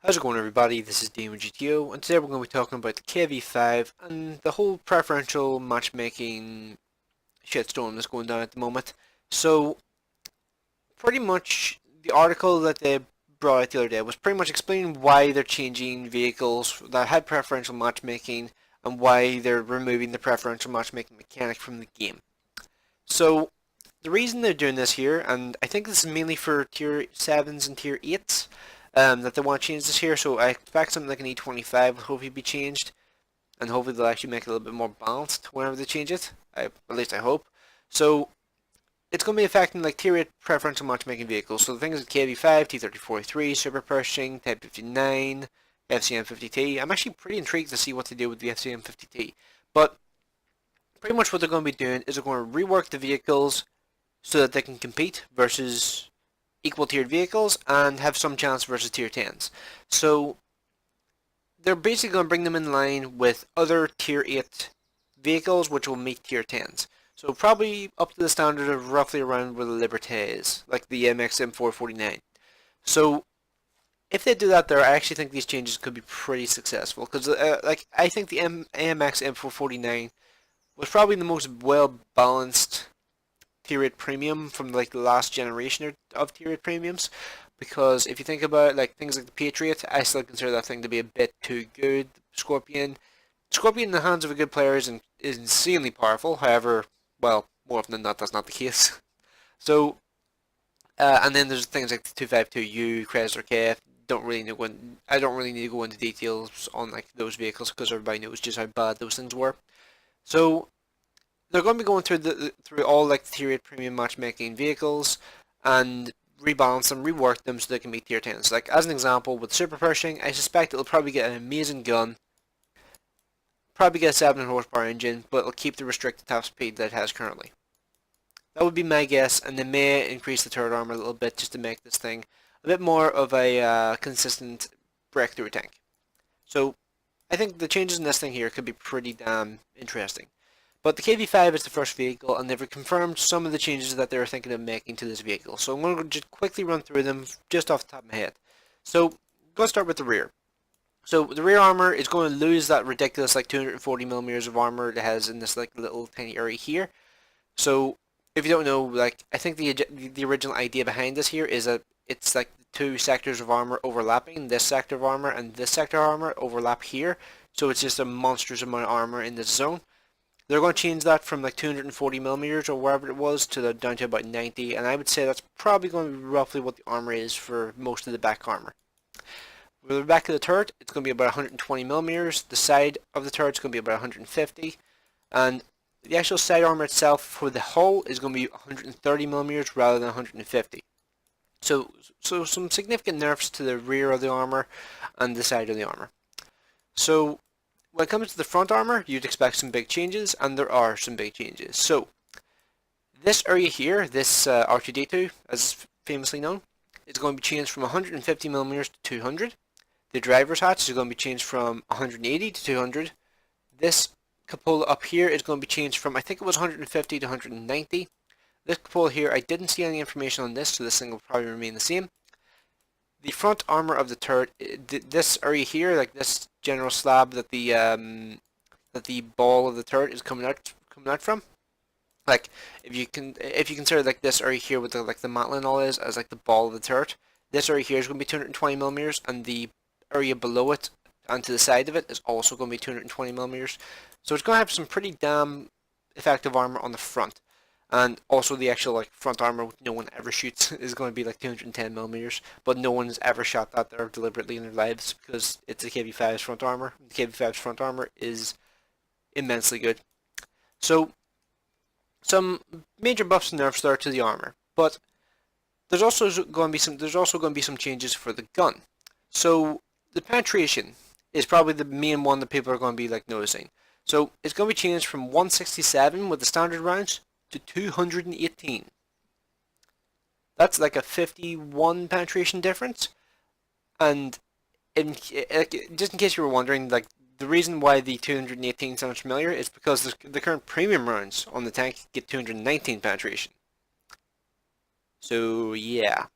How's it going, everybody? This is DeanoGTO, and today we're going to be talking about the KV5 and the whole preferential matchmaking shitstorm that's going down at the moment. So, pretty much the article that they brought out the other day was pretty much explaining why they're changing vehicles that had preferential matchmaking and why they're removing the preferential matchmaking mechanic from the game. So, the reason they're doing this here, and I think this is mainly for tier 7s and tier 8s, that they want to change this here, so I expect something like an E25 will hopefully be changed, and hopefully they'll actually make it a little bit more balanced whenever they change it, at least I hope. So, it's going to be affecting like tier 8 preferential matchmaking vehicles, so the things like KV5, T34-3, Super Pershing, Type 59, FCM50T. I'm actually pretty intrigued to see what they do with the FCM50T, but pretty much what they're going to be doing is they're going to rework the vehicles so that they can compete versus equal tiered vehicles and have some chance versus tier 10s. So they're basically going to bring them in line with other tier 8 vehicles which will meet tier 10s. So probably up to the standard of roughly around where the Liberté is, like the MX M449. So if they do that there, I actually think these changes could be pretty successful because like I think the AMX M449 was probably the most well balanced tier 8 premium from like the last generation of tier 8 premiums, because if you think about like things like the Patriot, I still consider that thing to be a bit too good. Scorpion in the hands of a good player is insanely powerful. However, well, more often than not, that's not the case. So, and then there's things like the 252U, Chrysler KF. I don't really need to go into details on like those vehicles because everybody knows just how bad those things were. So they're going to be going through all like the tier 8 premium matchmaking vehicles and rebalance them, rework them so they can be tier 10s. Like as an example, with Super Pershing, I suspect it'll probably get an amazing gun, probably get a 700 horsepower engine, but it'll keep the restricted top speed that it has currently. That would be my guess, and they may increase the turret armor a little bit just to make this thing a bit more of a consistent breakthrough tank. So I think the changes in this thing here could be pretty damn interesting. But the KV5 is the first vehicle, and they've confirmed some of the changes that they're thinking of making to this vehicle. So I'm going to just quickly run through them just off the top of my head. So I'm going to start with the rear. So the rear armor is going to lose that ridiculous like 240 millimeters of armor it has in this like little tiny area here. So if you don't know, like I think the original idea behind this here is that it's like the two sectors of armor overlapping. This sector of armor and this sector of armor overlap here. So it's just a monstrous amount of armor in this zone. They're going to change that from like 240 millimeters or wherever it was to down to about 90, and I would say that's probably going to be roughly what the armor is for most of the back armor. With the back of the turret, it's going to be about 120 millimeters. The side of the turret is going to be about 150, and the actual side armor itself for the hull is going to be 130 millimeters rather than 150. So some significant nerfs to the rear of the armor and the side of the armor. So when it comes to the front armor, you'd expect some big changes, and there are some big changes. So, this area here, this R2D2, as famously known, is going to be changed from 150 millimeters to 200. The driver's hatch is going to be changed from 180 to 200. This cupola up here is going to be changed from, I think it was 150 to 190. This cupola here, I didn't see any information on this, so this thing will probably remain the same. The front armor of the turret, this area here, like this general slab that the ball of the turret is coming out from, like if you consider like this area here with the like the mantle and all is as like the ball of the turret, this area here is going to be 220 millimeters, and the area below it and to the side of it is also going to be 220 millimeters. So it's going to have some pretty damn effective armor on the front. And also the actual like front armor no one ever shoots is going to be like 210 millimeters, but no one's ever shot that there deliberately in their lives because it's the KV5's front armor. The KV5's front armor is immensely good. So some major buffs and nerfs there to the armor, but there's also going to be some changes for the gun. So the penetration is probably the main one that people are going to be like noticing. So it's going to be changed from 167 with the standard rounds to 218. That's like a 51 penetration difference. And just in case you were wondering, like the reason why the 218 sounds familiar is because the current premium rounds on the tank get 219 penetration. So yeah,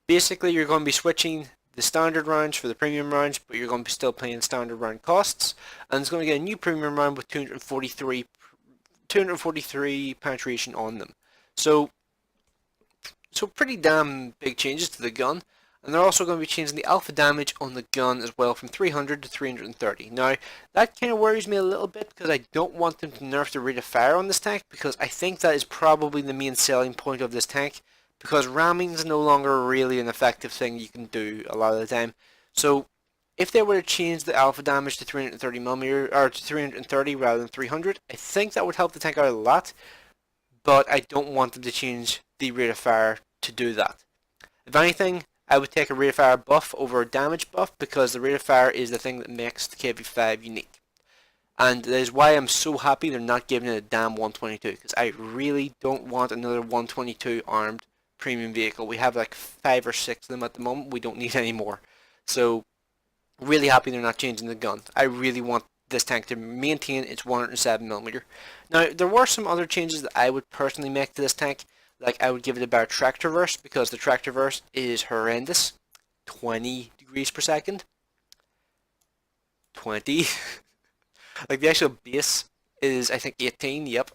basically you're going to be switching the standard rounds for the premium rounds, but you're going to be still paying standard round costs, and it's going to get a new premium round with 243 penetration on them. So pretty damn big changes to the gun. And they're also going to be changing the alpha damage on the gun as well from 300 to 330. Now, that kind of worries me a little bit because I don't want them to nerf the rate of fire on this tank, because I think that is probably the main selling point of this tank, because ramming is no longer really an effective thing you can do a lot of the time. So if they were to change the alpha damage to 330mm, or to 330 rather than 300, I think that would help the tank out a lot, but I don't want them to change the rate of fire to do that. If anything, I would take a rate of fire buff over a damage buff, because the rate of fire is the thing that makes the KV5 unique. And that is why I'm so happy they're not giving it a damn 122, because I really don't want another 122 armed premium vehicle. We have like 5 or 6 of them at the moment. We don't need any more. So, really happy they're not changing the gun. I really want this tank to maintain its 107mm. Now, there were some other changes that I would personally make to this tank. Like, I would give it a better track traverse, because the track traverse is horrendous. 20 degrees per second. 20. Like, the actual base is, I think, 18, yep.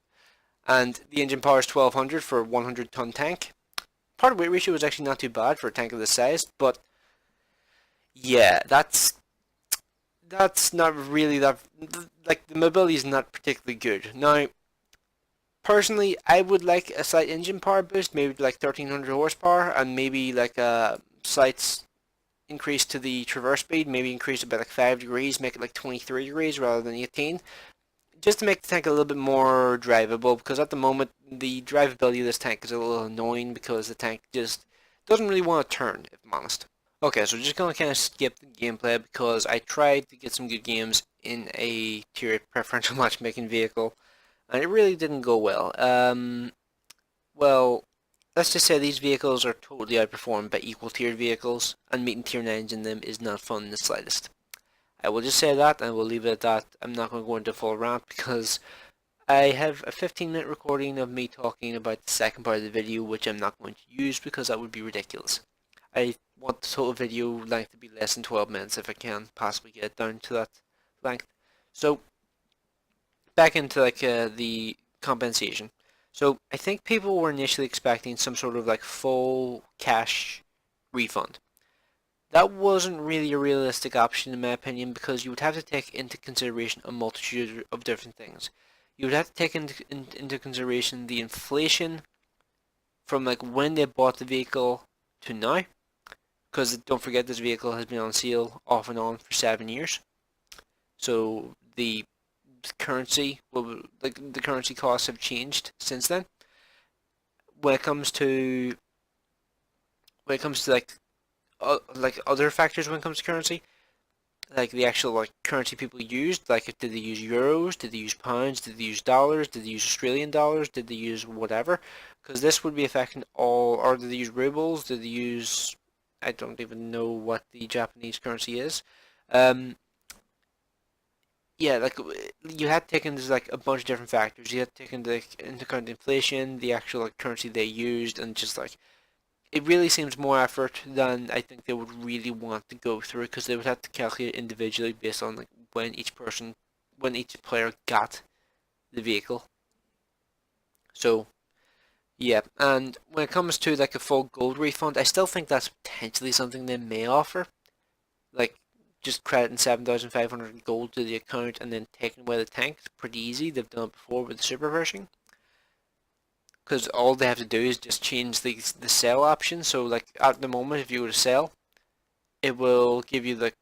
And the engine power is 1200 for a 100-ton tank. Part of weight ratio is actually not too bad for a tank of this size, but yeah, that's not really that, like, the mobility is not particularly good. Now, personally, I would like a slight engine power boost, maybe like 1300 horsepower, and maybe like a slight increase to the traverse speed, maybe increase it by like 5 degrees, make it like 23 degrees rather than 18, just to make the tank a little bit more drivable, because at the moment the drivability of this tank is a little annoying because the tank just doesn't really want to turn, if I'm honest. Okay, so just gonna kind of skip the gameplay because I tried to get some good games in a tier 8 preferential matchmaking vehicle, and it really didn't go well. Well, let's just say these vehicles are totally outperformed by equal tiered vehicles, and meeting tier 9s in them is not fun in the slightest. I will just say that, and we'll leave it at that. I'm not going to go into full rant because I have a 15-minute recording of me talking about the second part of the video, which I'm not going to use because that would be ridiculous. I want the total video length to be less than 12 minutes if I can possibly get it down to that length. So, back into like the compensation. So I think people were initially expecting some sort of like full cash refund. That wasn't really a realistic option in my opinion, because you would have to take into consideration a multitude of different things. You would have to take into consideration the inflation from like when they bought the vehicle to now, because don't forget this vehicle has been on sale off and on for 7 years. So the currency, well, like the currency costs have changed since then. When it comes to like other factors when it comes to currency, like the actual like currency people used, like did they use euros, did they use pounds, did they use dollars, did they use Australian dollars, did they use whatever? Because this would be affecting all, or did they use rubles, did they use, I don't even know what the Japanese currency is. Yeah, like you had to take into like a bunch of different factors. You had to take into account inflation, the actual like currency they used, and just like it really seems more effort than I think they would really want to go through, because they would have to calculate individually based on like when each player got the vehicle. So yeah, and when it comes to like a full gold refund, I still think that's potentially something they may offer. Like just crediting 7,500 gold to the account and then taking away the tank. It's pretty easy. They've done it before with the super version. Because all they have to do is just change the sell option. So like at the moment, if you go to sell, it will give you the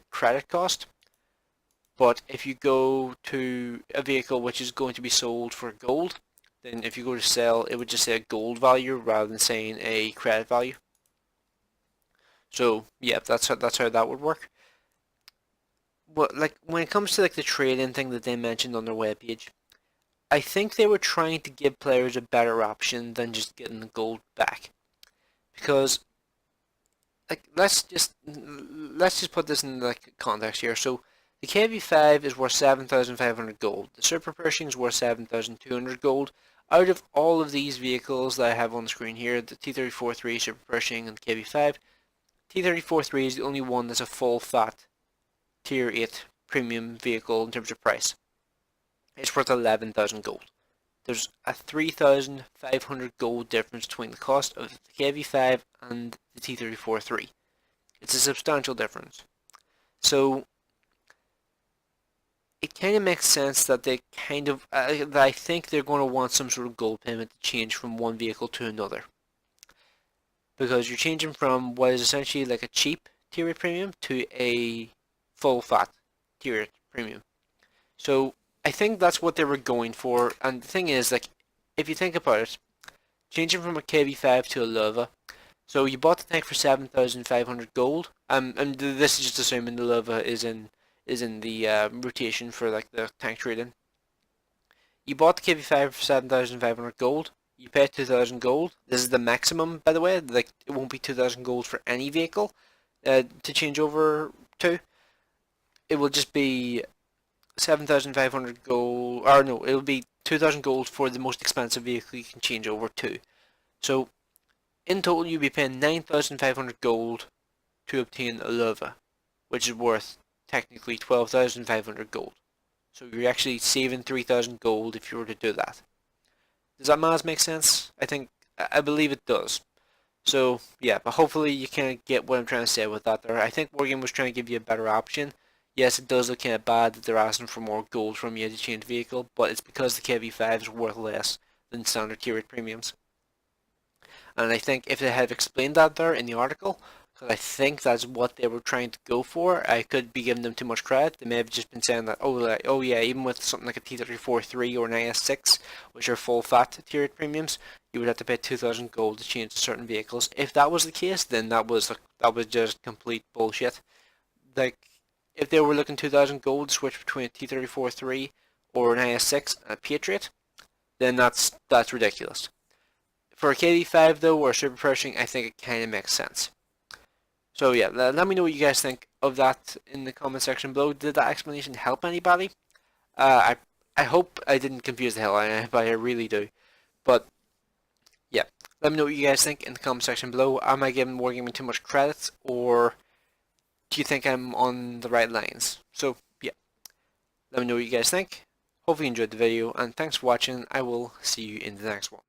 credit cost. But if you go to a vehicle which is going to be sold for gold, then if you go to sell, it would just say a gold value rather than saying a credit value. So yeah, that's how that would work. But like when it comes to like the trade-in thing that they mentioned on their webpage, I think they were trying to give players a better option than just getting the gold back. Because like let's just put this in like context here. So the KV5 is worth 7,500 gold. The Super Pershing is worth 7,200 gold. Out of all of these vehicles that I have on the screen here, the T-34-3 Super Pershing and the KV5, T34-3 is the only one that's a full fat tier 8 premium vehicle in terms of price. It's worth 11,000 gold. There's a 3,500 gold difference between the cost of the KV5 and the T34-3. It's a substantial difference. So it kind of makes sense that they kind of, that I think they're going to want some sort of gold payment to change from one vehicle to another. Because you're changing from what is essentially like a cheap tier 8 premium to a full fat tier 8 premium. So I think that's what they were going for. And the thing is, like, if you think about it, changing from a KV5 to a Lova, so you bought the tank for 7,500 gold. And this is just assuming the Lova is in the rotation for like the tank trading. You bought the KV5 for 7,500 gold. You pay 2,000 gold. This is the maximum, by the way. Like, it won't be 2,000 gold for any vehicle to change over to. It will just be 7,500 gold, or no, it'll be 2,000 gold for the most expensive vehicle you can change over to. So, in total, you'll be paying 9,500 gold to obtain a Lova, which is worth technically 12,500 gold. So you're actually saving 3,000 gold if you were to do that. Does that math make sense? I believe it does. So yeah, but hopefully you kind of get what I'm trying to say with that there. I think Wargame was trying to give you a better option. Yes, it does look kind of bad that they're asking for more gold from you to change vehicle, but it's because the KV5 is worth less than standard tier 8 premiums. And I think if they had explained that there in the article, because I think that's what they were trying to go for, I could be giving them too much credit. They may have just been saying that, oh yeah, even with something like a T34-3 or an IS-6, which are full fat tier 8 premiums, you would have to pay 2,000 gold to change to certain vehicles. If that was the case, then that was just complete bullshit. Like, if they were looking 2,000 gold to switch between a T34-3 or an IS-6 and a Patriot, then that's ridiculous. For a KD5 though, or super pressing, I think it kind of makes sense. So yeah, let me know what you guys think of that in the comment section below. Did that explanation help anybody? I hope I didn't confuse the hell out of anybody, I really do. But yeah, let me know what you guys think in the comment section below. Am I giving Wargaming too much credit, or do you think I'm on the right lines? So yeah, let me know what you guys think. Hopefully you enjoyed the video, and thanks for watching. I will see you in the next one.